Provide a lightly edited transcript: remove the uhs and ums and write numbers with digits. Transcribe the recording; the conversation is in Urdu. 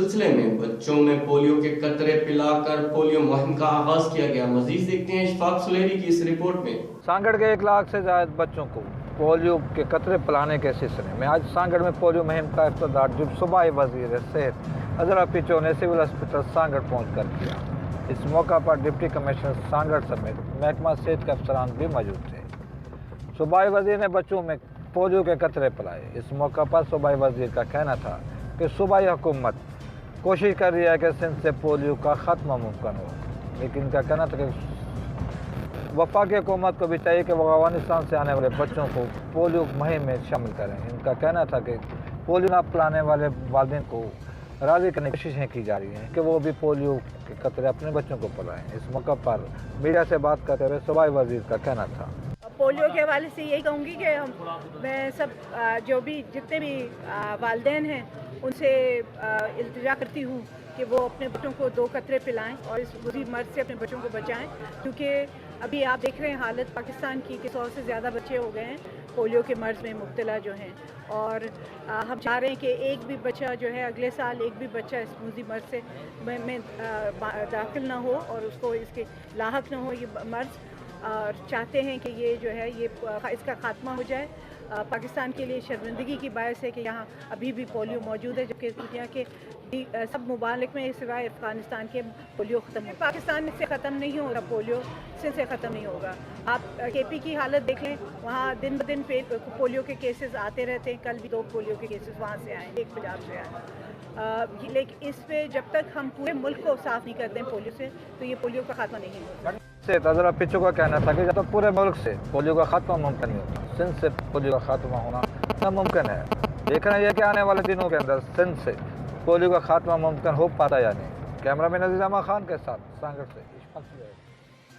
سلسلے میں بچوں میں پولیو کے قطرے پلا کر پولیو مہم کا آغاز کیا گیا۔ مزید دیکھتے ہیں اشفاق سلیری کی اس رپورٹ میں۔ سانگڑ کے 1 لاکھ سے زائد بچوں کو پولیو کے قطرے پلانے کے سلسلے میں آج سانگڑ میں پولیو مہم کا افتتاح جب صوبائی وزیر صحت عزرا پیچو نے سول ہسپتال سانگڑ پہنچ کر کیا۔ اس موقع پر ڈپٹی کمشنر سانگڑ سمیت محکمہ صحت کے افسران بھی موجود تھے۔ صوبائی وزیر نے بچوں میں پولیو کے قطرے پلائے۔ اس موقع پر صوبائی وزیر کا کہنا تھا کہ صوبائی حکومت کوشش کر رہی ہے کہ سندھ سے پولیو کا خاتمہ ممکن ہو، لیکن ان کا کہنا تھا کہ وفاقی حکومت کو بھی چاہیے کہ وہ افغانستان سے آنے والے بچوں کو پولیو مہم میں شامل کریں۔ ان کا کہنا تھا کہ پولیو نہ پلانے والے والدین کو راضی کرنے کی کوششیں کی جا رہی ہیں کہ وہ بھی پولیو کے قطرے اپنے بچوں کو پلائیں۔ اس موقع پر میڈیا سے بات کرتے ہوئے صوبائی وزیر کا کہنا تھا، پولیو کے حوالے سے یہی کہوں گی کہ میں سب جتنے بھی والدین ہیں ان سے التجا کرتی ہوں کہ وہ اپنے بچوں کو 2 قطرے پلائیں اور اس بری مرض سے اپنے بچوں کو بچائیں، کیونکہ ابھی آپ دیکھ رہے ہیں حالت پاکستان کی کہ 100 سے زیادہ بچے ہو گئے ہیں پولیو کے مرض میں مبتلا جو ہیں، اور ہم چاہ رہے ہیں کہ ایک بھی بچہ جو ہے اگلے سال ایک بھی بچہ اس موذی مرض سے میں داخل نہ ہو اور اس کو اس کے لاحق نہ ہو یہ مرض، اور چاہتے ہیں کہ یہ جو ہے اس کا خاتمہ ہو جائے۔ پاکستان کے لیے شرمندگی کی باعث ہے کہ یہاں ابھی بھی پولیو موجود ہے، جبکہ دنیا کے سب ممالک میں سوائے افغانستان کے پولیو ختم ہے۔ پاکستان سے ختم نہیں ہوگا پولیو، سندھ سے ختم نہیں ہوگا۔ آپ کے پی کی حالت دیکھ لیں، وہاں دن بدن پولیو کے کیسز آتے رہتے ہیں۔ کل بھی 2 پولیو کے کیسز وہاں سے آئے، ایک پنجاب سے آئے، لیکن اس پہ جب تک ہم پورے ملک کو صاف نہیں کرتے پولیو سے تو یہ پولیو کا خاتمہ نہیں ہوگا۔ صحت عزرا پیچو کا کہنا تھا کہ جب تک پورے ملک سے پولیو کا خاتمہ ممکن نہیں ہوتا، سندھ سے پولیو کا خاتمہ ہونا ناممکن ہے۔ دیکھنا یہ کہ آنے والے دنوں کے اندر سندھ سے پولیو کا خاتمہ ممکن ہو پاتا یا نہیں۔ کیمرہ مین عزیز احمد خان کے ساتھ سانگڑ سے اشفاق سلیری۔